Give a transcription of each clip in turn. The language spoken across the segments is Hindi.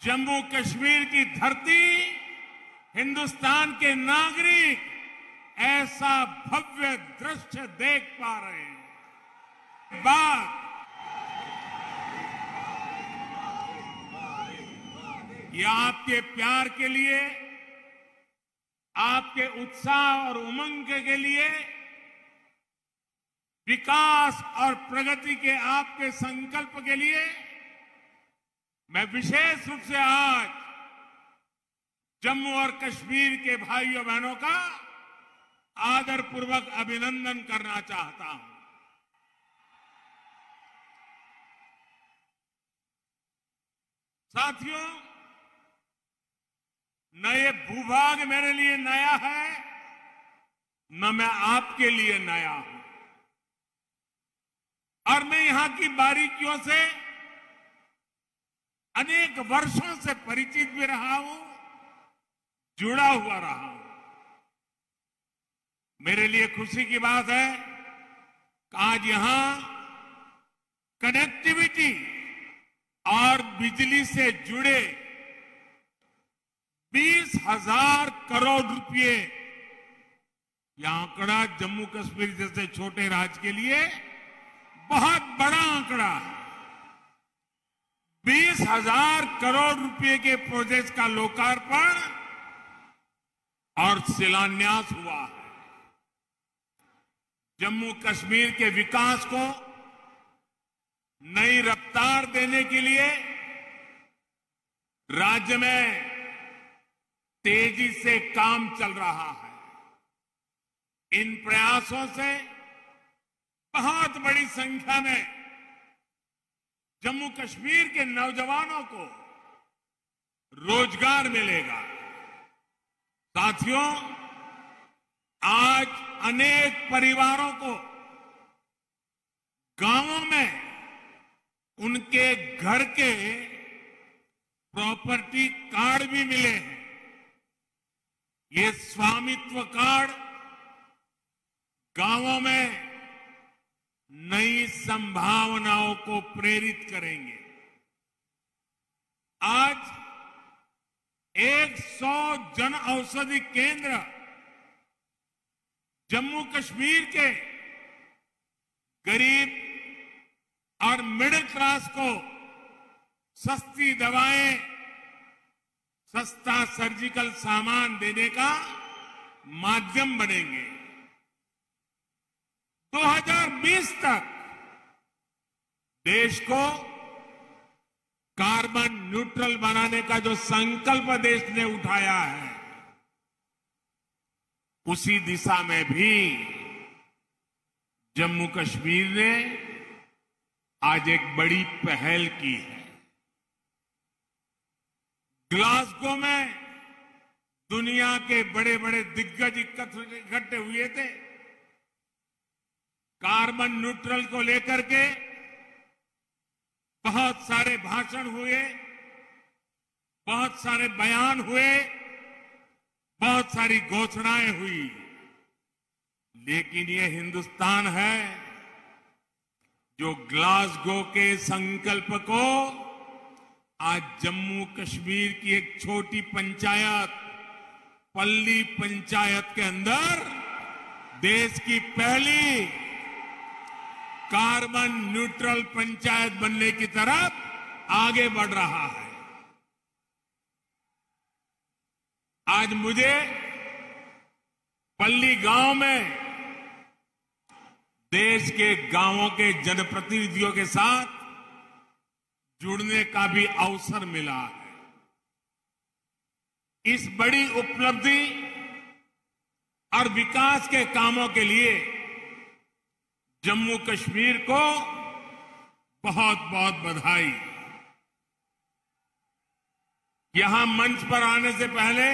जम्मू कश्मीर की धरती, हिंदुस्तान के नागरिक ऐसा भव्य दृश्य देख पा रहे हैं। बात ये आपके प्यार के लिए, आपके उत्साह और उमंग के लिए, विकास और प्रगति के आपके संकल्प के लिए मैं विशेष रूप से आज जम्मू और कश्मीर के भाइयों बहनों का आदरपूर्वक अभिनंदन करना चाहता हूं। साथियों, न ये भूभाग मेरे लिए नया है, न मैं आपके लिए नया हूं, और मैं यहां की बारीकियों से अनेक वर्षों से परिचित भी रहा हूं, जुड़ा हुआ रहा हूं। मेरे लिए खुशी की बात है कि आज यहां कनेक्टिविटी और बिजली से जुड़े 20,000 करोड़ रुपए, यह आंकड़ा जम्मू कश्मीर जैसे छोटे राज्य के लिए बहुत बड़ा आंकड़ा है। 20,000 करोड़ रुपए के प्रोजेक्ट का लोकार्पण और शिलान्यास हुआ है। जम्मू कश्मीर के विकास को नई रफ्तार देने के लिए राज्य में तेजी से काम चल रहा है। इन प्रयासों से बहुत बड़ी संख्या में जम्मू कश्मीर के नौजवानों को रोजगार मिलेगा। साथियों, आज अनेक परिवारों को गांवों में उनके घर के प्रॉपर्टी कार्ड भी मिले हैं। ये स्वामित्व कार्ड गांवों में नई संभावनाओं को प्रेरित करेंगे। आज 100 जन औषधि केंद्र जम्मू कश्मीर के गरीब और मिडिल क्लास को सस्ती दवाएं, सस्ता सर्जिकल सामान देने का माध्यम बनेंगे। 2020 तक देश को कार्बन न्यूट्रल बनाने का जो संकल्प देश ने उठाया है, उसी दिशा में भी जम्मू कश्मीर ने आज एक बड़ी पहल की है। ग्लासगो में दुनिया के बड़े बड़े दिग्गज इकट्ठे हुए थे। कार्बन न्यूट्रल को लेकर के बहुत सारे भाषण हुए, बहुत सारे बयान हुए, बहुत सारी घोषणाएं हुई, लेकिन ये हिंदुस्तान है जो ग्लासगो के संकल्प को आज जम्मू कश्मीर की एक छोटी पंचायत, पल्ली पंचायत के अंदर देश की पहली कार्बन न्यूट्रल पंचायत बनने की तरफ आगे बढ़ रहा है। आज मुझे पल्ली गांव में देश के गांवों के जनप्रतिनिधियों के साथ जुड़ने का भी अवसर मिला है। इस बड़ी उपलब्धि और विकास के कामों के लिए जम्मू कश्मीर को बहुत बहुत बधाई। यहां मंच पर आने से पहले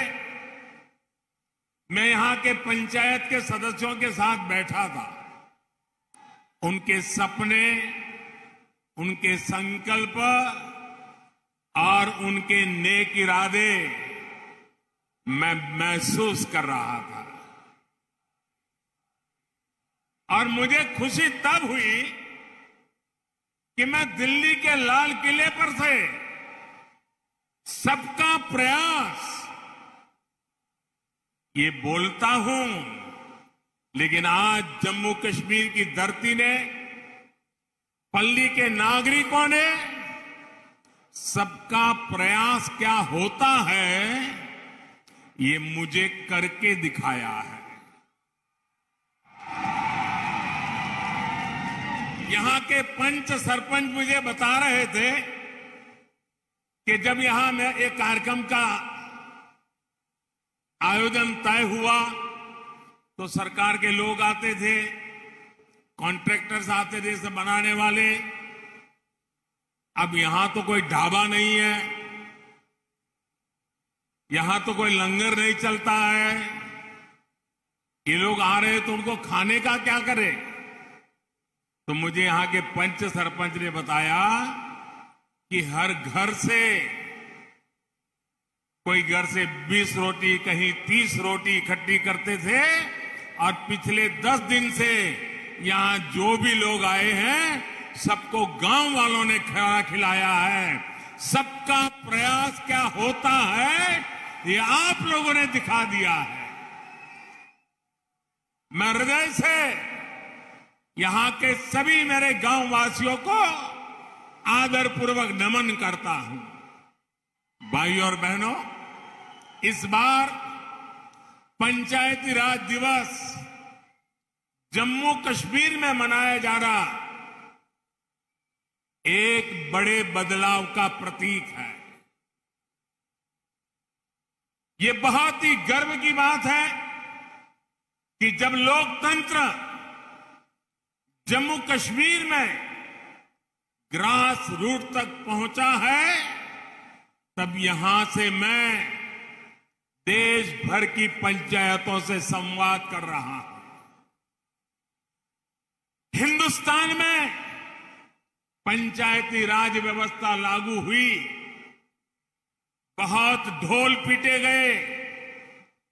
मैं यहां के पंचायत के सदस्यों के साथ बैठा था। उनके सपने, उनके संकल्प और उनके नेक इरादे मैं महसूस कर रहा था। और मुझे खुशी तब हुई कि मैं दिल्ली के लाल किले पर से सबका प्रयास, ये बोलता हूं, लेकिन आज जम्मू कश्मीर की धरती ने, पल्ली के नागरिकों ने सबका प्रयास क्या होता है, ये मुझे करके दिखाया है। यहां के पंच सरपंच मुझे बता रहे थे कि जब यहां में एक कार्यक्रम का आयोजन तय हुआ तो सरकार के लोग आते थे, कॉन्ट्रैक्टर्स आते थे, सब बनाने वाले। अब यहां तो कोई ढाबा नहीं है, यहां तो कोई लंगर नहीं चलता है। ये लोग आ रहे तो उनको खाने का क्या करे? तो मुझे यहां के पंच सरपंच ने बताया कि हर घर से, कोई घर से 20 रोटी, कहीं 30 रोटी इकट्ठी करते थे, और पिछले 10 दिन से यहां जो भी लोग आए हैं सबको गांव वालों ने खाना खिलाया है। सबका प्रयास क्या होता है, ये आप लोगों ने दिखा दिया है। मैं हृदय से यहां के सभी मेरे गांव वासियों को आदरपूर्वक नमन करता हूं। भाइयों और बहनों, इस बार पंचायती राज दिवस जम्मू कश्मीर में मनाया जा रहा एक बड़े बदलाव का प्रतीक है। ये बहुत ही गर्व की बात है कि जब लोकतंत्र जम्मू कश्मीर में ग्रास रूट तक पहुंचा है, तब यहां से मैं देश भर की पंचायतों से संवाद कर रहा हूं। हिंदुस्तान में पंचायती राज व्यवस्था लागू हुई, बहुत ढोल पीटे गए,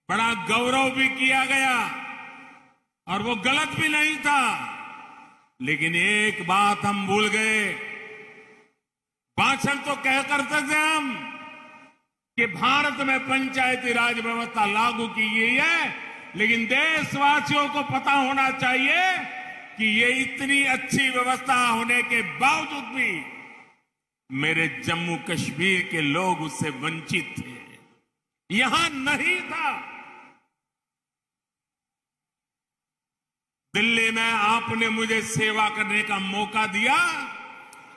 बड़ा गौरव भी किया गया, और वो गलत भी नहीं था। लेकिन एक बात हम भूल गए। भाषण तो कह करते थे हम कि भारत में पंचायती राज व्यवस्था लागू की गई है, लेकिन देशवासियों को पता होना चाहिए कि ये इतनी अच्छी व्यवस्था होने के बावजूद भी मेरे जम्मू कश्मीर के लोग उससे वंचित थे, यहां नहीं था। दिल्ली में आपने मुझे सेवा करने का मौका दिया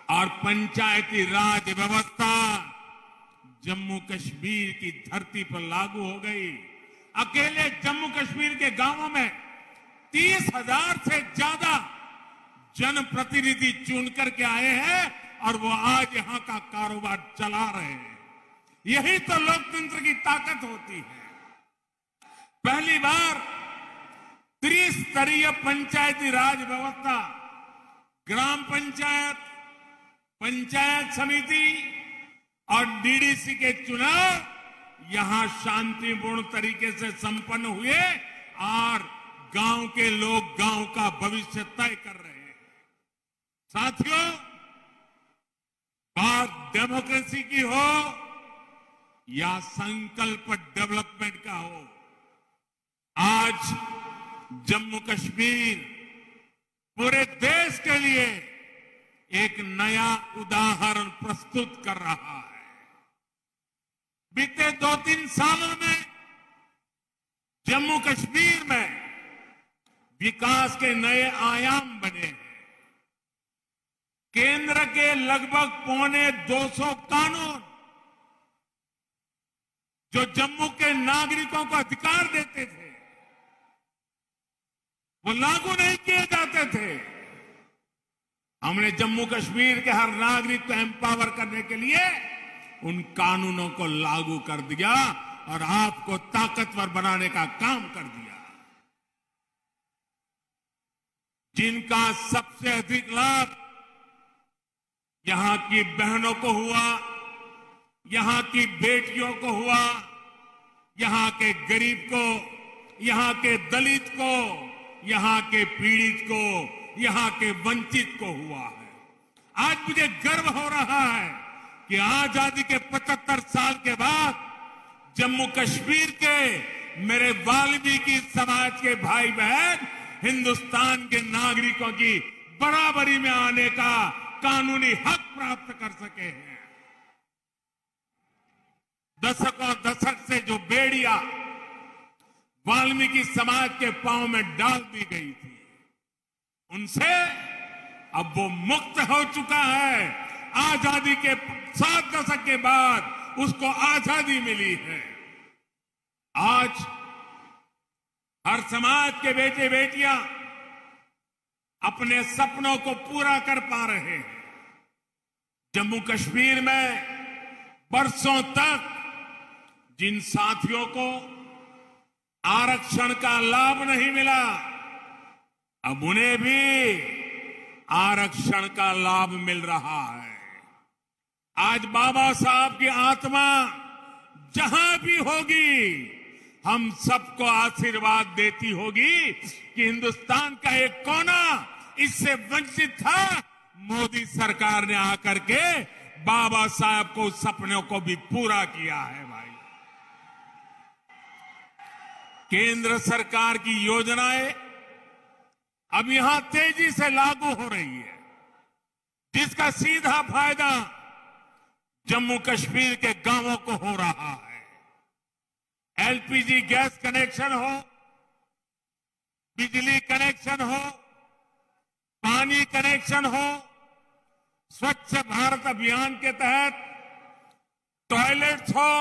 और पंचायती राज व्यवस्था जम्मू कश्मीर की धरती पर लागू हो गई। अकेले जम्मू कश्मीर के गांवों में 30,000 से ज्यादा जनप्रतिनिधि चुन करके आए हैं और वो आज यहां का कारोबार चला रहे हैं। यही तो लोकतंत्र की ताकत होती है। पहली बार त्रिस्तरीय पंचायती राज व्यवस्था, ग्राम पंचायत, पंचायत समिति और डीडीसी के चुनाव यहां शांतिपूर्ण तरीके से संपन्न हुए और गांव के लोग गांव का भविष्य तय कर रहे हैं। साथियों, बात डेमोक्रेसी की हो या संकल्प डेवलपमेंट का हो, आज जम्मू कश्मीर पूरे देश के लिए एक नया उदाहरण प्रस्तुत कर रहा है। बीते 2-3 सालों में जम्मू कश्मीर में विकास के नए आयाम बने हैं। केंद्र के लगभग 250 कानून जो जम्मू के नागरिकों को अधिकार देते थे, वो लागू नहीं किए जाते थे। हमने जम्मू कश्मीर के हर नागरिक को एम्पावर करने के लिए उन कानूनों को लागू कर दिया और आपको ताकतवर बनाने का काम कर दिया। जिनका सबसे अधिक लाभ यहां की बहनों को हुआ, यहां की बेटियों को हुआ, यहां के गरीब को, यहां के दलित को, यहां के पीड़ित को, यहां के वंचित को हुआ है। आज मुझे गर्व हो रहा है कि आजादी के 75 साल के बाद जम्मू कश्मीर के मेरे वाल्मीकि समाज के भाई बहन हिंदुस्तान के नागरिकों की बराबरी में आने का कानूनी हक प्राप्त कर सके हैं। दशकों दशक से जो बेड़िया वाल्मीकि समाज के पांव में डाल दी गई थी, उनसे अब वो मुक्त हो चुका है। आजादी के 7 दशक के बाद उसको आजादी मिली है। आज हर समाज के बेटे बेटियां अपने सपनों को पूरा कर पा रहे हैं। जम्मू कश्मीर में बरसों तक जिन साथियों को आरक्षण का लाभ नहीं मिला, अब उन्हें भी आरक्षण का लाभ मिल रहा है। आज बाबा साहब की आत्मा जहां भी होगी, हम सबको आशीर्वाद देती होगी कि हिंदुस्तान का एक कोना इससे वंचित था। मोदी सरकार ने आकर के बाबा साहब को सपनों को भी पूरा किया है। भाई, केंद्र सरकार की योजनाएं अब यहां तेजी से लागू हो रही है, जिसका सीधा फायदा जम्मू कश्मीर के गांवों को हो रहा है। एलपीजी गैस कनेक्शन हो, बिजली कनेक्शन हो, पानी कनेक्शन हो, स्वच्छ भारत अभियान के तहत टॉयलेट्स हो,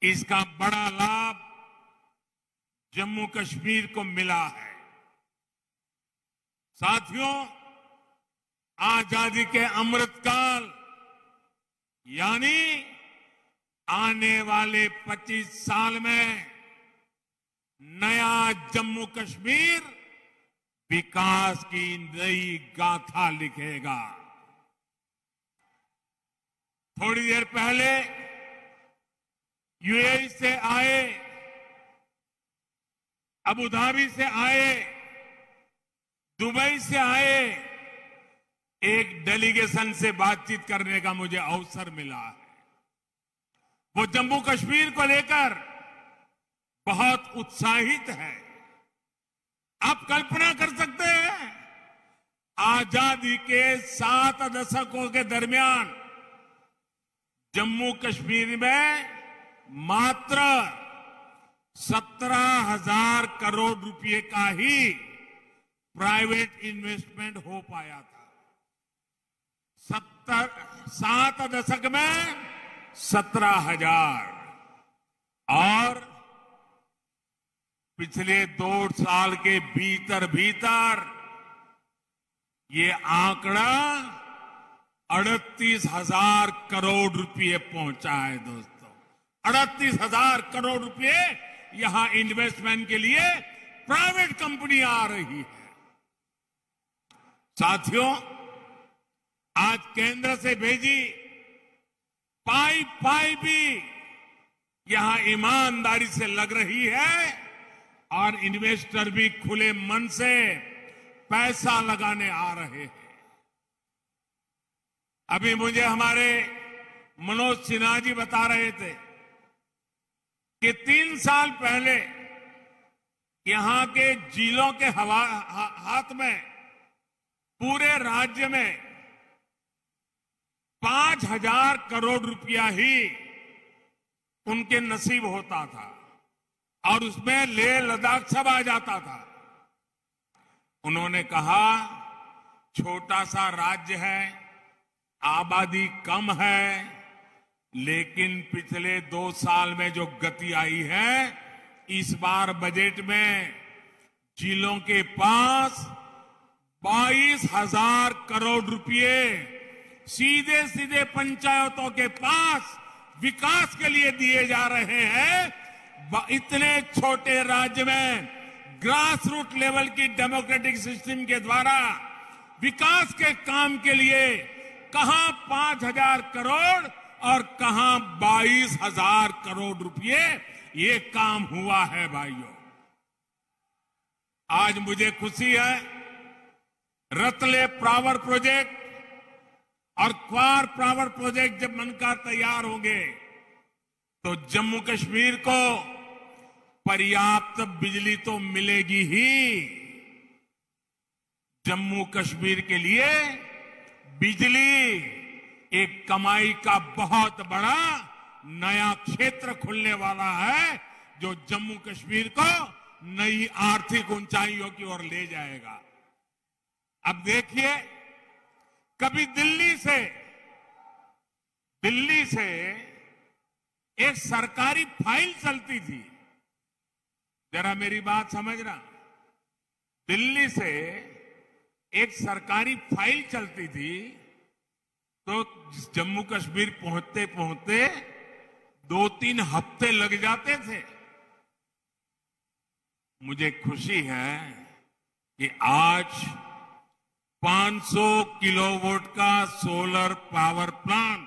इसका बड़ा लाभ जम्मू कश्मीर को मिला है। साथियों, आजादी के अमृतकाल यानी आने वाले 25 साल में नया जम्मू कश्मीर विकास की नई गाथा लिखेगा। थोड़ी देर पहले यूएई से आए, अबू धाबी से आए, दुबई से आए एक डेलीगेशन से बातचीत करने का मुझे अवसर मिला है। वो जम्मू कश्मीर को लेकर बहुत उत्साहित है। आप कल्पना कर सकते हैं, आजादी के 7 दशकों के दरमियान जम्मू कश्मीर में मात्र 17,000 करोड़ रुपए का ही प्राइवेट इन्वेस्टमेंट हो पाया था। 7 दशक में 17,000 और पिछले 2 साल के भीतर भीतर ये आंकड़ा 38,000 करोड़ रुपए पहुंचा है। दोस्तों, 38,000 करोड़ रुपए यहां इन्वेस्टमेंट के लिए प्राइवेट कंपनी आ रही है। साथियों, आज केंद्र से भेजी पाइप भी यहां ईमानदारी से लग रही है और इन्वेस्टर भी खुले मन से पैसा लगाने आ रहे हैं। अभी मुझे हमारे मनोज सिन्हा जी बता रहे थे कि 3 साल पहले यहां के जिलों के हाथ में पूरे राज्य में 5,000 करोड़ रुपया ही उनके नसीब होता था और उसमें लेह लद्दाख सब आ जाता था। उन्होंने कहा, छोटा सा राज्य है, आबादी कम है, लेकिन पिछले 2 साल में जो गति आई है, इस बार बजट में जिलों के पास 22,000 करोड़ रुपए सीधे सीधे पंचायतों के पास विकास के लिए दिए जा रहे हैं। इतने छोटे राज्य में ग्रास रूट लेवल की डेमोक्रेटिक सिस्टम के द्वारा विकास के काम के लिए कहां 5,000 करोड़ और कहां 22,000 करोड़ रुपए ये काम हुआ है। भाइयों, आज मुझे खुशी है, रतले पावर प्रोजेक्ट और क्वार पावर प्रोजेक्ट जब बनकर तैयार होंगे तो जम्मू कश्मीर को पर्याप्त बिजली तो मिलेगी ही। जम्मू कश्मीर के लिए बिजली एक कमाई का बहुत बड़ा नया क्षेत्र खुलने वाला है, जो जम्मू कश्मीर को नई आर्थिक ऊंचाइयों की ओर ले जाएगा। अब देखिए, कभी दिल्ली से एक सरकारी फाइल चलती थी, जरा मेरी बात समझना। दिल्ली से एक सरकारी फाइल चलती थी तो जम्मू कश्मीर पहुंचते पहुंचते 2-3 हफ्ते लग जाते थे। मुझे खुशी है कि आज 500 किलोवाट का सोलर पावर प्लांट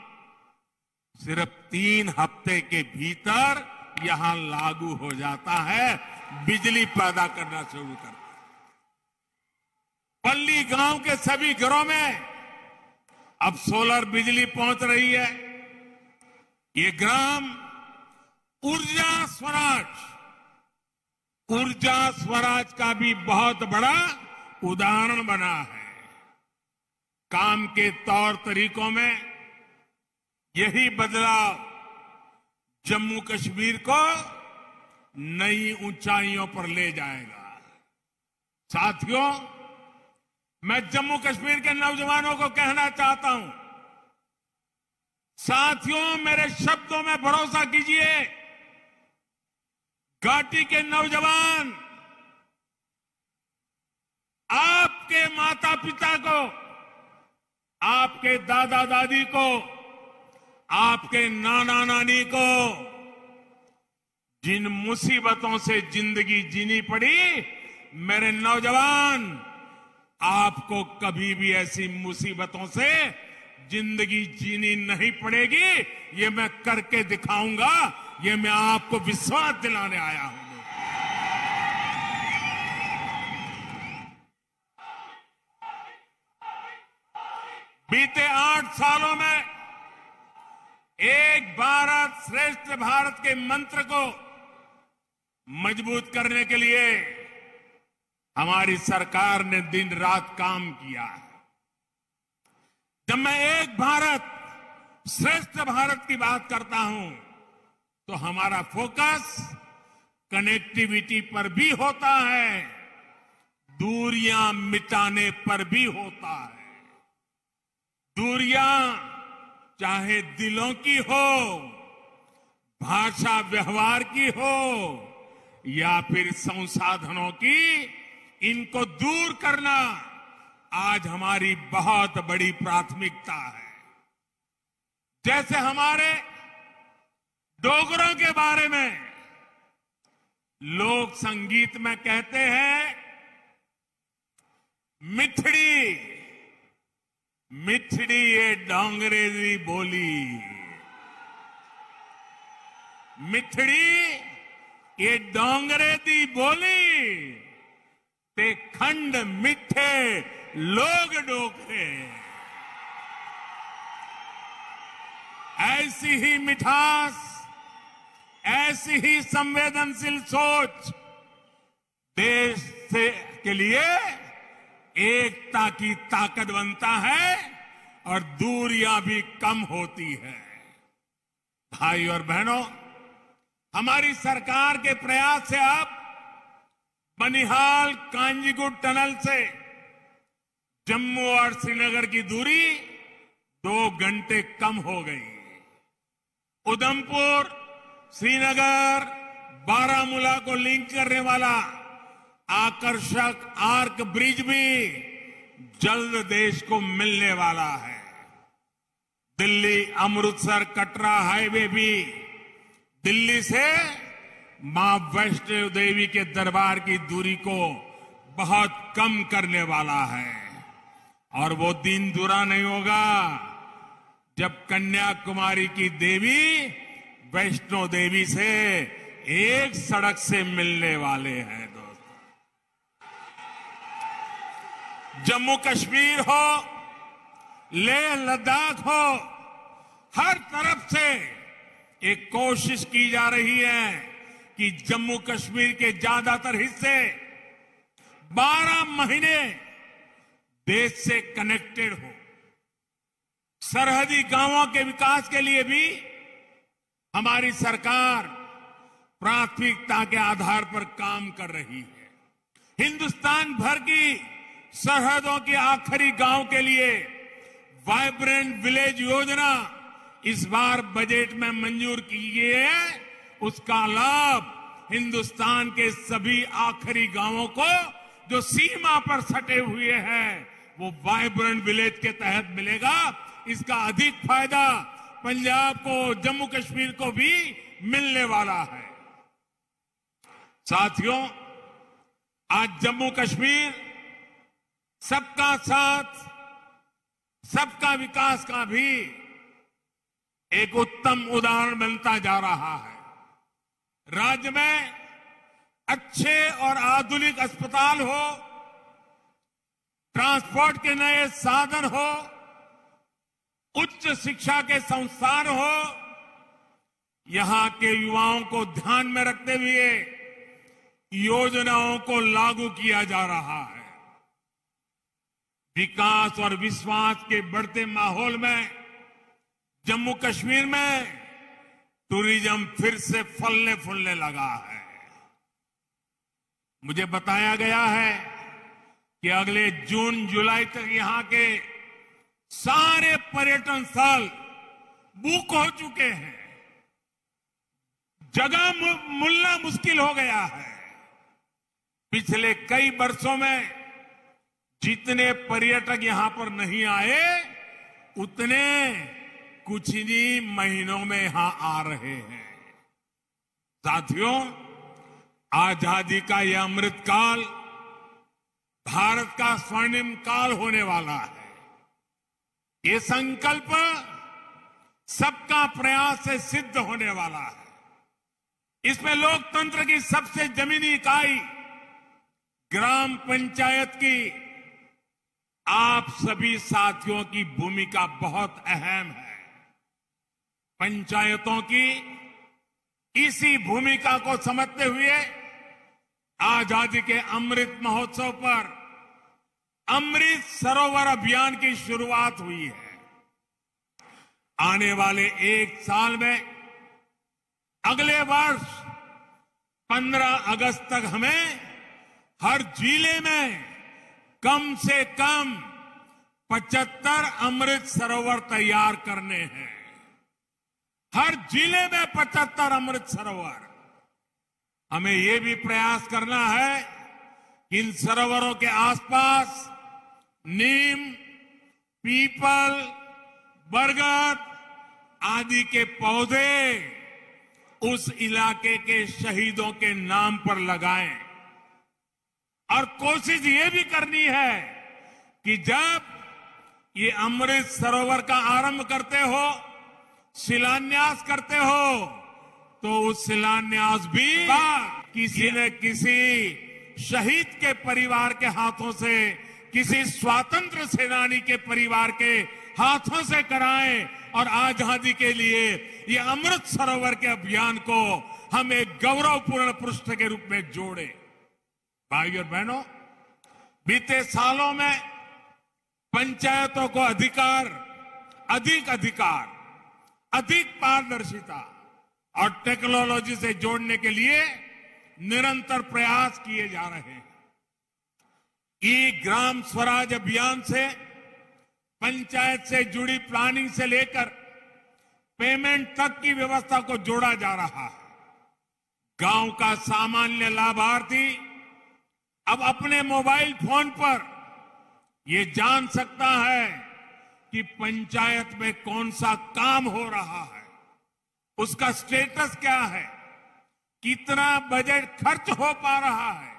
सिर्फ 3 हफ्ते के भीतर यहां लागू हो जाता है, बिजली पैदा करना शुरू करता है। पल्ली गांव के सभी घरों में अब सोलर बिजली पहुंच रही है। ये ग्राम ऊर्जा स्वराज का भी बहुत बड़ा उदाहरण बना है। काम के तौर तरीकों में यही बदलाव जम्मू कश्मीर को नई ऊंचाइयों पर ले जाएगा। साथियों, मैं जम्मू कश्मीर के नौजवानों को कहना चाहता हूं, साथियों मेरे शब्दों में भरोसा कीजिए। घाटी के नौजवान आपके माता पिता को, आपके दादा दादी को, आपके नाना नानी को जिन मुसीबतों से जिंदगी जीनी पड़ी, मेरे नौजवान आपको कभी भी ऐसी मुसीबतों से जिंदगी जीनी नहीं पड़ेगी। ये मैं करके दिखाऊंगा, ये मैं आपको विश्वास दिलाने आया हूं। बीते 8 सालों में एक भारत श्रेष्ठ भारत के मंत्र को मजबूत करने के लिए हमारी सरकार ने दिन रात काम किया है। जब मैं एक भारत श्रेष्ठ भारत की बात करता हूं तो हमारा फोकस कनेक्टिविटी पर भी होता है, दूरियां मिटाने पर भी होता है। दूरियां चाहे दिलों की हो, भाषा व्यवहार की हो या फिर संसाधनों की, इनको दूर करना आज हमारी बहुत बड़ी प्राथमिकता है। जैसे हमारे डोगरों के बारे में लोक संगीत में कहते हैं, मिठड़ी मिठड़ी ये डोंगरे दी बोली, मिठड़ी ये डोंगरे दी बोली, ते खंड मिठे लोग डोगरे। ऐसी ही मिठास, ऐसी ही संवेदनशील सोच देश से के लिए एकता की ताकत बनता है और दूरियां भी कम होती है। भाई और बहनों, हमारी सरकार के प्रयास से अब बनिहाल कांजीगुट टनल से जम्मू और श्रीनगर की दूरी 2 घंटे कम हो गई। उधमपुर, श्रीनगर, बारामूला को लिंक करने वाला आकर्षक आर्क ब्रिज भी जल्द देश को मिलने वाला है। दिल्ली अमृतसर कटरा हाईवे भी दिल्ली से मां वैष्णो देवी के दरबार की दूरी को बहुत कम करने वाला है। और वो दिन दूरा नहीं होगा जब कन्याकुमारी की देवी वैष्णो देवी से एक सड़क से मिलने वाले हैं। दोस्तों, जम्मू कश्मीर हो लेह लद्दाख हो, हर तरफ से एक कोशिश की जा रही है कि जम्मू कश्मीर के ज्यादातर हिस्से 12 महीने देश से कनेक्टेड हो। सरहदी गांवों के विकास के लिए भी हमारी सरकार प्राथमिकता के आधार पर काम कर रही है। हिंदुस्तान भर की सरहदों के आखिरी गांव के लिए वाइब्रेंट विलेज योजना इस बार बजट में मंजूर की गई है। उसका लाभ हिंदुस्तान के सभी आखिरी गांवों को जो सीमा पर सटे हुए हैं वो वाइब्रेंट विलेज के तहत मिलेगा। इसका अधिक फायदा पंजाब को, जम्मू कश्मीर को भी मिलने वाला है। साथियों, आज जम्मू कश्मीर सबका साथ, सबका विकास का भी एक उत्तम उदाहरण बनता जा रहा है। राज्य में अच्छे और आधुनिक अस्पताल हो, ट्रांसपोर्ट के नए साधन हो, उच्च शिक्षा के संस्थान हो, यहां के युवाओं को ध्यान में रखते हुए योजनाओं को लागू किया जा रहा है। विकास और विश्वास के बढ़ते माहौल में जम्मू कश्मीर में टूरिज्म फिर से फलने फूलने लगा है। मुझे बताया गया है कि अगले जून जुलाई तक यहां के सारे पर्यटन स्थल बुक हो चुके हैं। जगह मिलना मुश्किल हो गया है। पिछले कई वर्षों में जितने पर्यटक यहां पर नहीं आए, उतने कुछ ही महीनों में यहां आ रहे हैं। साथियों, आजादी का यह अमृत काल भारत का स्वर्णिम काल होने वाला है। ये संकल्प सबका प्रयास से सिद्ध होने वाला है। इसमें लोकतंत्र की सबसे जमीनी इकाई ग्राम पंचायत की आप सभी साथियों की भूमिका बहुत अहम है। पंचायतों की इसी भूमिका को समझते हुए आजादी के अमृत महोत्सव पर अमृत सरोवर अभियान की शुरुआत हुई है। आने वाले एक साल में, अगले वर्ष 15 अगस्त तक हमें हर जिले में कम से कम 75 अमृत सरोवर तैयार करने हैं। हर जिले में 75 अमृत सरोवर। हमें यह भी प्रयास करना है कि इन सरोवरों के आसपास नीम, पीपल, बरगद आदि के पौधे उस इलाके के शहीदों के नाम पर लगाएं। और कोशिश ये भी करनी है कि जब ये अमृत सरोवर का आरंभ करते हो, शिलान्यास करते हो, तो उस शिलान्यास भी किसी न किसी शहीद के परिवार के हाथों से, किसी स्वतंत्र सेनानी के परिवार के हाथों से कराएं। और आजादी के लिए ये अमृत सरोवर के अभियान को हम एक गौरवपूर्ण पृष्ठ के रूप में जोड़े। भाइयों और बहनों, बीते सालों में पंचायतों को अधिक अधिकार, अधिक पारदर्शिता और टेक्नोलॉजी से जोड़ने के लिए निरंतर प्रयास किए जा रहे हैं। ई ग्राम स्वराज अभियान से पंचायत से जुड़ी प्लानिंग से लेकर पेमेंट तक की व्यवस्था को जोड़ा जा रहा है। गांव का सामान्य लाभार्थी अब अपने मोबाइल फोन पर ये जान सकता है कि पंचायत में कौन सा काम हो रहा है, उसका स्टेटस क्या है, कितना बजट खर्च हो पा रहा है।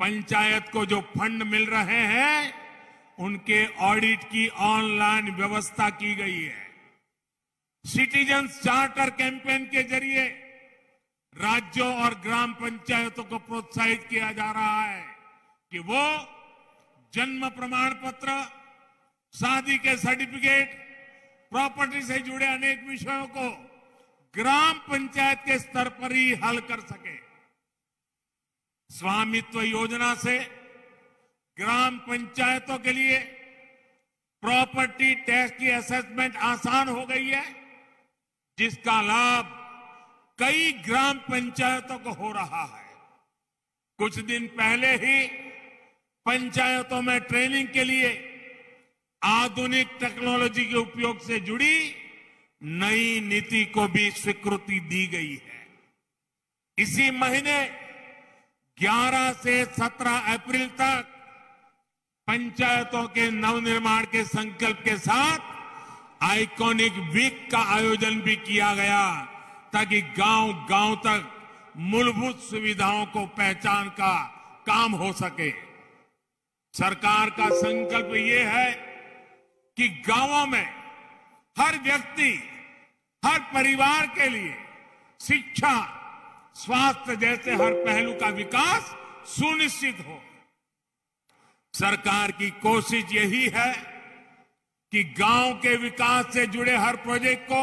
पंचायत को जो फंड मिल रहे हैं, उनके ऑडिट की ऑनलाइन व्यवस्था की गई है। सिटीजन्स चार्टर कैंपेन के जरिए राज्यों और ग्राम पंचायतों को प्रोत्साहित किया जा रहा है कि वो जन्म प्रमाण पत्र, शादी के सर्टिफिकेट, प्रॉपर्टी से जुड़े अनेक विषयों को ग्राम पंचायत के स्तर पर ही हल कर सके। स्वामित्व योजना से ग्राम पंचायतों के लिए प्रॉपर्टी टैक्स की असेसमेंट आसान हो गई है, जिसका लाभ कई ग्राम पंचायतों को हो रहा है। कुछ दिन पहले ही पंचायतों में ट्रेनिंग के लिए आधुनिक टेक्नोलॉजी के उपयोग से जुड़ी नई नीति को भी स्वीकृति दी गई है। इसी महीने 11 से 17 अप्रैल तक पंचायतों के नवनिर्माण के संकल्प के साथ आइकॉनिक वीक का आयोजन भी किया गया, ताकि गांव गांव तक मूलभूत सुविधाओं को पहचान का काम हो सके। सरकार का संकल्प ये है कि गांवों में हर व्यक्ति, हर परिवार के लिए शिक्षा, स्वास्थ्य जैसे हर पहलू का विकास सुनिश्चित हो। सरकार की कोशिश यही है कि गांव के विकास से जुड़े हर प्रोजेक्ट को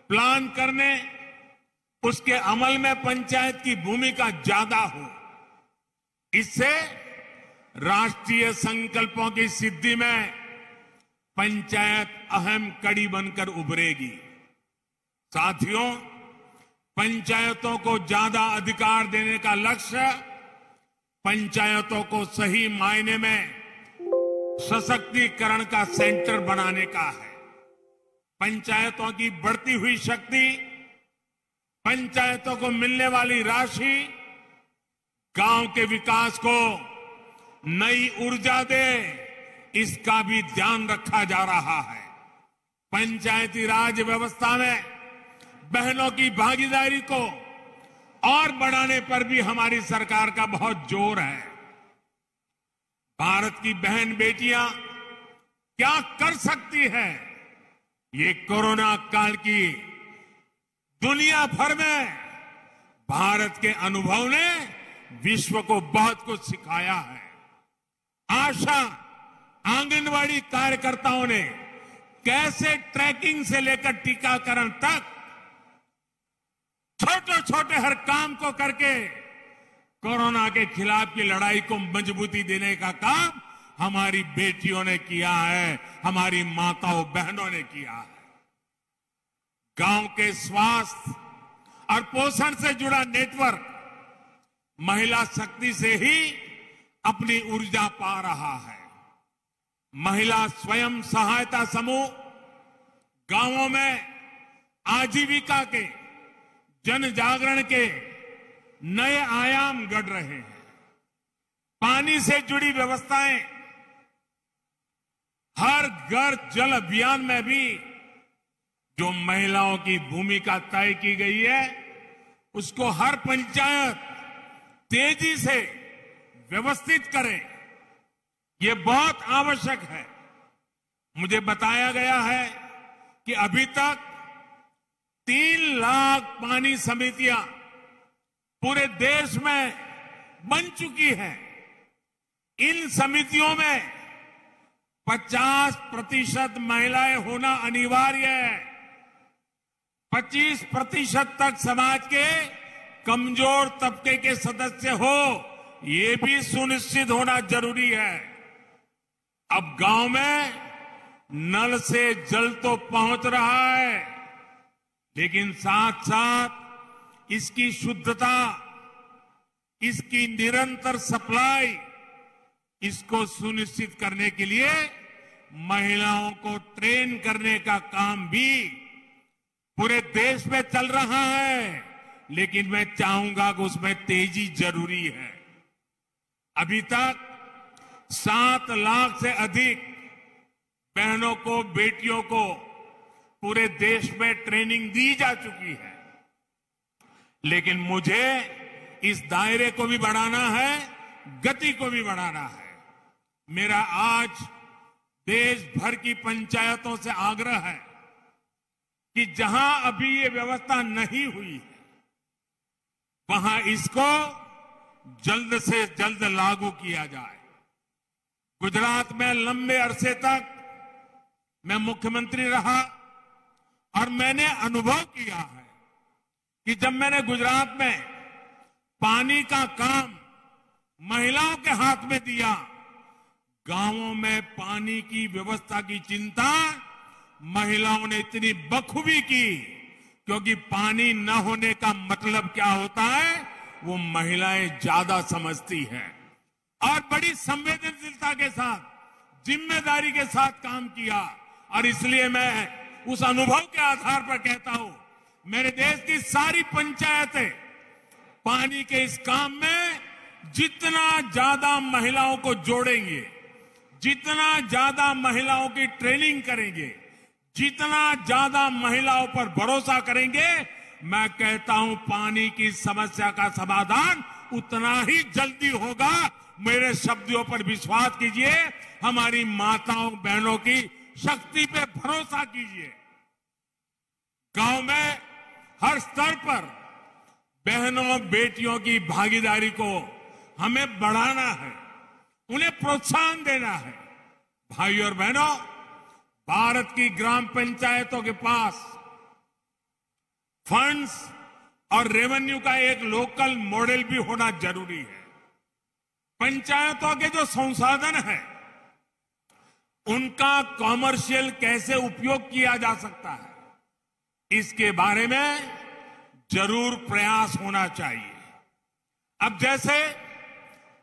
प्लान करने, उसके अमल में पंचायत की भूमिका ज्यादा हो। इससे राष्ट्रीय संकल्पों की सिद्धि में पंचायत अहम कड़ी बनकर उभरेगी। साथियों, पंचायतों को ज्यादा अधिकार देने का लक्ष्य पंचायतों को सही मायने में सशक्तिकरण का सेंटर बनाने का है। पंचायतों की बढ़ती हुई शक्ति, पंचायतों को मिलने वाली राशि गांव के विकास को नई ऊर्जा दे, इसका भी ध्यान रखा जा रहा है। पंचायती राज व्यवस्था में बहनों की भागीदारी को और बढ़ाने पर भी हमारी सरकार का बहुत जोर है। भारत की बहन बेटियां क्या कर सकती है, ये कोरोना काल की दुनिया भर में भारत के अनुभव ने विश्व को बहुत कुछ सिखाया है। आशा आंगनवाड़ी कार्यकर्ताओं ने कैसे ट्रैकिंग से लेकर टीकाकरण तक छोटे छोटे हर काम को करके कोरोना के खिलाफ की लड़ाई को मजबूती देने का काम हमारी बेटियों ने किया है, हमारी माताओं बहनों ने किया है। गांव के स्वास्थ्य और पोषण से जुड़ा नेटवर्क महिला शक्ति से ही अपनी ऊर्जा पा रहा है। महिला स्वयं सहायता समूह गांवों में आजीविका के, जन जागरण के नए आयाम गढ़ रहे हैं। पानी से जुड़ी व्यवस्थाएं, हर घर जल अभियान में भी जो महिलाओं की भूमिका तय की गई है, उसको हर पंचायत तेजी से व्यवस्थित करे, ये बहुत आवश्यक है। मुझे बताया गया है कि अभी तक 3 लाख पानी समितियां पूरे देश में बन चुकी हैं। इन समितियों में 50% महिलाएं होना अनिवार्य है। 25% तक समाज के कमजोर तबके के सदस्य हो, ये भी सुनिश्चित होना जरूरी है। अब गांव में नल से जल तो पहुंच रहा है, लेकिन साथ साथ इसकी शुद्धता, इसकी निरंतर सप्लाई, इसको सुनिश्चित करने के लिए महिलाओं को ट्रेन करने का काम भी पूरे देश में चल रहा है। लेकिन मैं चाहूंगा कि उसमें तेजी जरूरी है। अभी तक 7 लाख से अधिक बहनों को, बेटियों को पूरे देश में ट्रेनिंग दी जा चुकी है। लेकिन मुझे इस दायरे को भी बढ़ाना है, गति को भी बढ़ाना है। मेरा आज देश भर की पंचायतों से आग्रह है कि जहां अभी ये व्यवस्था नहीं हुई है, वहां इसको जल्द से जल्द लागू किया जाए। गुजरात में लंबे अरसे तक मैं मुख्यमंत्री रहा और मैंने अनुभव किया है कि जब मैंने गुजरात में पानी का काम महिलाओं के हाथ में दिया, गांवों में पानी की व्यवस्था की चिंता महिलाओं ने इतनी बखूबी की, क्योंकि पानी न होने का मतलब क्या होता है वो महिलाएं ज्यादा समझती हैं। और बड़ी संवेदनशीलता के साथ, जिम्मेदारी के साथ काम किया। और इसलिए मैं उस अनुभव के आधार पर कहता हूं, मेरे देश की सारी पंचायतें पानी के इस काम में जितना ज्यादा महिलाओं को जोड़ेंगे, जितना ज्यादा महिलाओं की ट्रेनिंग करेंगे, जितना ज्यादा महिलाओं पर भरोसा करेंगे, मैं कहता हूं पानी की समस्या का समाधान उतना ही जल्दी होगा। मेरे शब्दों पर विश्वास कीजिए, हमारी माताओं बहनों की शक्ति पे भरोसा कीजिए। गांव में हर स्तर पर बहनों बेटियों की भागीदारी को हमें बढ़ाना है, उन्हें प्रोत्साहन देना है। भाइयों और बहनों, भारत की ग्राम पंचायतों के पास फंड्स और रेवेन्यू का एक लोकल मॉडल भी होना जरूरी है। पंचायतों के जो संसाधन है उनका कॉमर्शियल कैसे उपयोग किया जा सकता है, इसके बारे में जरूर प्रयास होना चाहिए। अब जैसे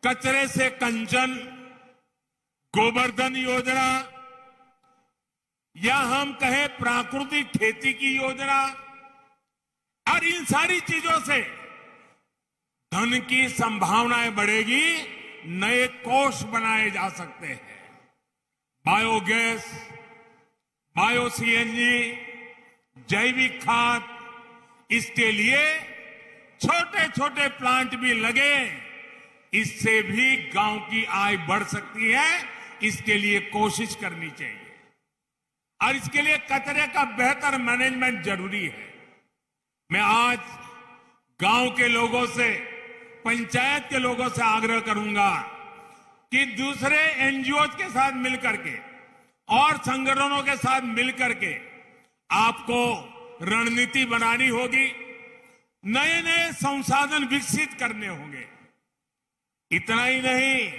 कचरे से कंचन, गोवर्धन योजना, या हम कहें प्राकृतिक खेती की योजना, और इन सारी चीजों से धन की संभावनाएं बढ़ेगी, नए कोष बनाए जा सकते हैं। बायोगैस, बायो सीएनजी, जैविक खाद, इसके लिए छोटे छोटे प्लांट भी लगे, इससे भी गांव की आय बढ़ सकती है। इसके लिए कोशिश करनी चाहिए और इसके लिए कचरे का बेहतर मैनेजमेंट जरूरी है। मैं आज गांव के लोगों से, पंचायत के लोगों से आग्रह करूंगा कि दूसरे एनजीओ के साथ मिलकर के और संगठनों के साथ मिलकर के आपको रणनीति बनानी होगी, नए नए संसाधन विकसित करने होंगे। इतना ही नहीं,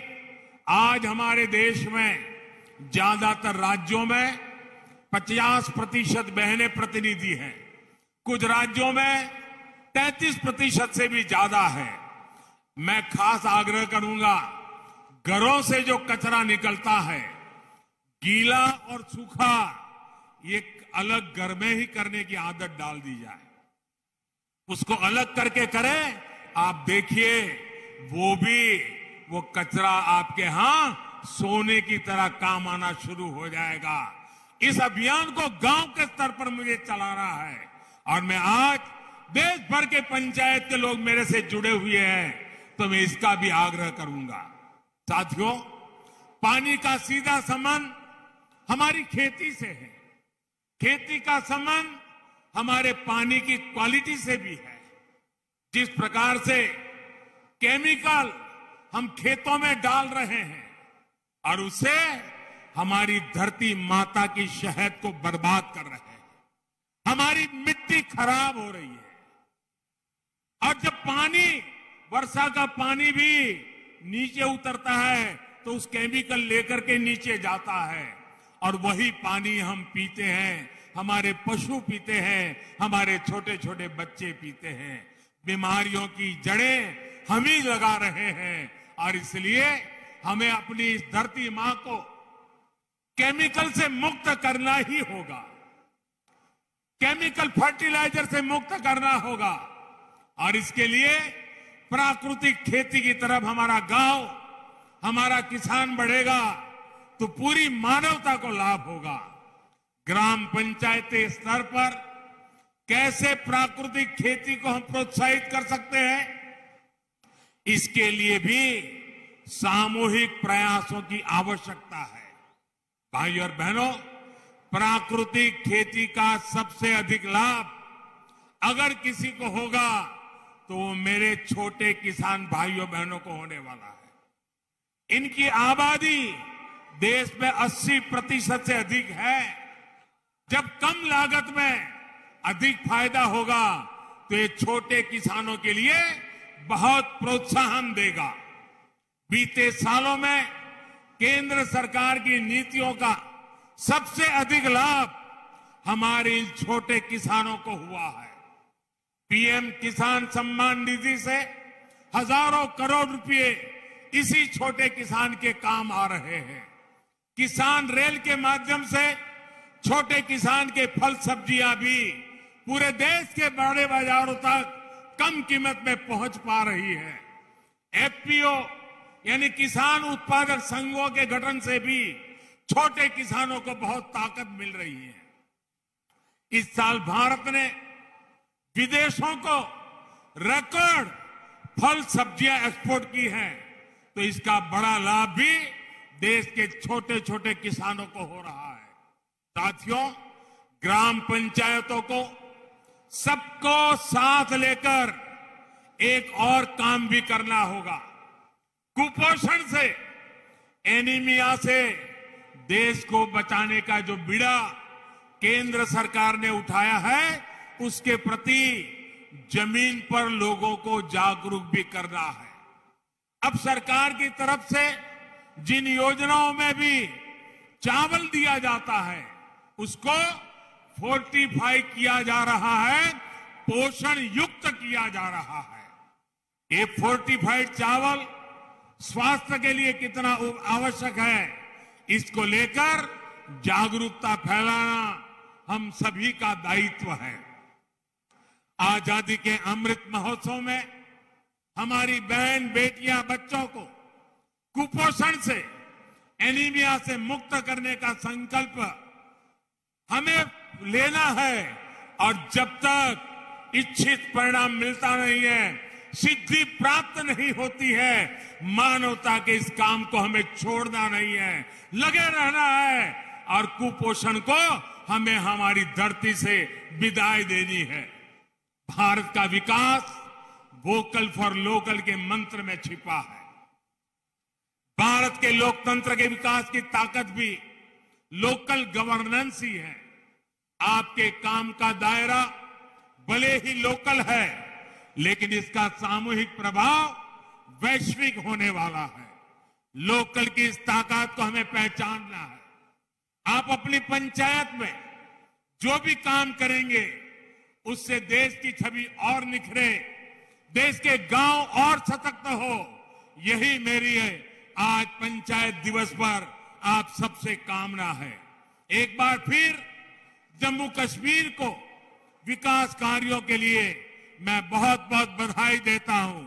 आज हमारे देश में ज्यादातर राज्यों में 50% बहनें प्रतिनिधि हैं, कुछ राज्यों में 33% से भी ज्यादा है। मैं खास आग्रह करूंगा, घरों से जो कचरा निकलता है, गीला और सूखा, ये अलग घर में ही करने की आदत डाल दी जाए। उसको अलग करके करें, आप देखिए वो कचरा आपके यहां सोने की तरह काम आना शुरू हो जाएगा। इस अभियान को गांव के स्तर पर मुझे चलाना है और मैं आज देश भर के पंचायत के लोग मेरे से जुड़े हुए हैं, तो मैं इसका भी आग्रह करूंगा। साथियों, पानी का सीधा संबंध हमारी खेती से है, खेती का संबंध हमारे पानी की क्वालिटी से भी है। जिस प्रकार से केमिकल हम खेतों में डाल रहे हैं और उससे हमारी धरती माता की शहद को बर्बाद कर रहे हैं, हमारी मिट्टी खराब हो रही है। और जब पानी, वर्षा का पानी भी नीचे उतरता है तो उस केमिकल लेकर के नीचे जाता है और वही पानी हम पीते हैं, हमारे पशु पीते हैं, हमारे छोटे छोटे बच्चे पीते हैं। बीमारियों की जड़ें हम ही लगा रहे हैं और इसलिए हमें अपनी इस धरती मां को केमिकल से मुक्त करना ही होगा, केमिकल फर्टिलाइजर से मुक्त करना होगा। और इसके लिए प्राकृतिक खेती की तरफ हमारा गांव, हमारा किसान बढ़ेगा तो पूरी मानवता को लाभ होगा। ग्राम पंचायती स्तर पर कैसे प्राकृतिक खेती को हम प्रोत्साहित कर सकते हैं, इसके लिए भी सामूहिक प्रयासों की आवश्यकता है। भाइयों और बहनों, प्राकृतिक खेती का सबसे अधिक लाभ अगर किसी को होगा तो वो मेरे छोटे किसान भाइयों बहनों को होने वाला है। इनकी आबादी देश में 80% से अधिक है जब कम लागत में अधिक फायदा होगा तो ये छोटे किसानों के लिए बहुत प्रोत्साहन देगा। बीते सालों में केंद्र सरकार की नीतियों का सबसे अधिक लाभ हमारे इन छोटे किसानों को हुआ है। पीएम किसान सम्मान निधि से हजारों करोड़ रुपए इसी छोटे किसान के काम आ रहे हैं। किसान रेल के माध्यम से छोटे किसान के फल सब्जियां भी पूरे देश के बड़े बाजारों तक कम कीमत में पहुंच पा रही है। एफपीओ यानी किसान उत्पादक संघों के गठन से भी छोटे किसानों को बहुत ताकत मिल रही है। इस साल भारत ने विदेशों को रिकॉर्ड फल सब्जियां एक्सपोर्ट की हैं, तो इसका बड़ा लाभ भी देश के छोटे छोटे किसानों को हो रहा है। साथियों, ग्राम पंचायतों को सबको साथ लेकर एक और काम भी करना होगा। कुपोषण से, एनीमिया से देश को बचाने का जो बीड़ा केंद्र सरकार ने उठाया है, उसके प्रति जमीन पर लोगों को जागरूक भी करना है। अब सरकार की तरफ से जिन योजनाओं में भी चावल दिया जाता है, उसको फोर्टिफाई किया जा रहा है, पोषण युक्त किया जा रहा है। ये फोर्टिफाइड चावल स्वास्थ्य के लिए कितना आवश्यक है, इसको लेकर जागरूकता फैलाना हम सभी का दायित्व है। आजादी के अमृत महोत्सव में हमारी बहन बेटियां बच्चों को कुपोषण से, एनीमिया से मुक्त करने का संकल्प हमें लेना है, और जब तक इच्छित परिणाम मिलता नहीं है, सिद्धि प्राप्त नहीं होती है, मानवता के इस काम को हमें छोड़ना नहीं है, लगे रहना है, और कुपोषण को हमें हमारी धरती से विदाई देनी है। भारत का विकास वोकल फॉर लोकल के मंत्र में छिपा है। भारत के लोकतंत्र के विकास की ताकत भी लोकल गवर्नेंस ही है। आपके काम का दायरा भले ही लोकल है, लेकिन इसका सामूहिक प्रभाव वैश्विक होने वाला है। लोकल की इस ताकत को हमें पहचानना है। आप अपनी पंचायत में जो भी काम करेंगे, उससे देश की छवि और निखरे, देश के गांव और सशक्त हो, यही मेरी है आज पंचायत दिवस पर आप सबसे कामना है। एक बार फिर जम्मू कश्मीर को विकास कार्यों के लिए मैं बहुत बहुत बधाई देता हूं,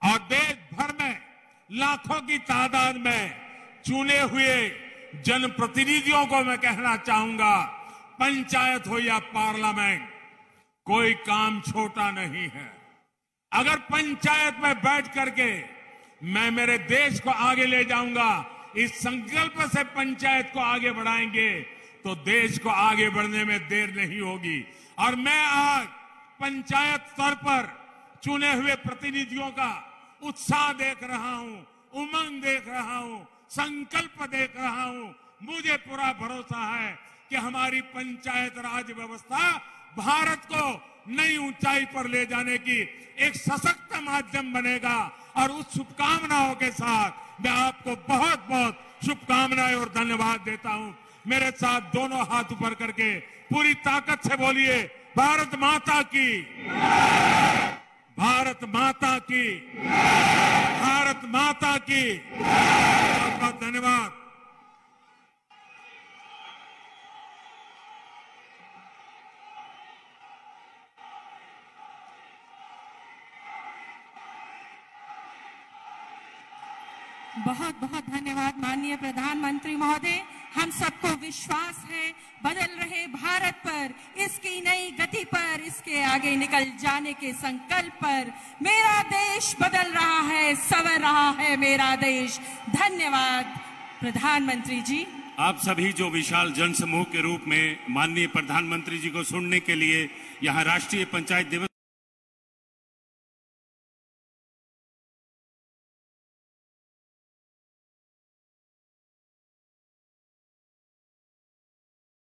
और देश भर में लाखों की तादाद में चुने हुए जनप्रतिनिधियों को मैं कहना चाहूंगा, पंचायत हो या पार्लियामेंट, कोई काम छोटा नहीं है। अगर पंचायत में बैठ करके मैं मेरे देश को आगे ले जाऊंगा, इस संकल्प से पंचायत को आगे बढ़ाएंगे, तो देश को आगे बढ़ने में देर नहीं होगी। और मैं आज पंचायत स्तर पर चुने हुए प्रतिनिधियों का उत्साह देख रहा हूं, उमंग देख रहा हूं, संकल्प देख रहा हूं। मुझे पूरा भरोसा है कि हमारी पंचायत राज व्यवस्था भारत को नई ऊंचाई पर ले जाने की एक सशक्त माध्यम बनेगा। और उस शुभकामनाओं के साथ मैं आपको बहुत बहुत शुभकामनाएं और धन्यवाद देता हूं। मेरे साथ दोनों हाथ ऊपर करके पूरी ताकत से बोलिए, भारत माता की, भारत माता की, भारत माता की। बहुत बहुत धन्यवाद। बहुत बहुत धन्यवाद माननीय प्रधानमंत्री महोदय। हम सबको विश्वास है बदल रहे भारत पर, इसकी नई गति पर, इसके आगे निकल जाने के संकल्प पर। मेरा देश बदल रहा है, संवर रहा है मेरा देश। धन्यवाद प्रधानमंत्री जी। आप सभी जो विशाल जनसमूह के रूप में माननीय प्रधानमंत्री जी को सुनने के लिए यहाँ राष्ट्रीय पंचायत दिवस